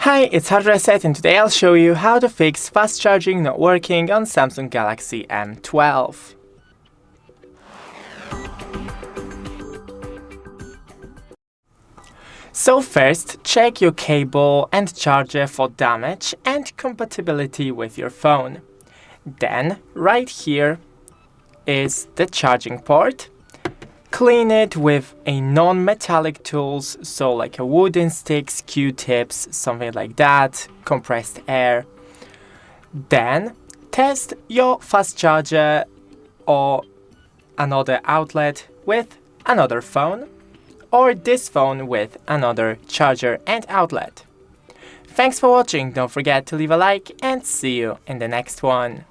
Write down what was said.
Hi, it's HardReset and today I'll show you how to fix fast charging not working on Samsung Galaxy M12. So first, check your cable and charger for damage and compatibility with your phone. Then, right here is the charging port. Clean it with a non-metallic tools, so like a wooden sticks, Q-tips, something like that, compressed air. Then test your fast charger or another outlet with another phone, or this phone with another charger and outlet. Thanks for watching, don't forget to leave a like and see you in the next one.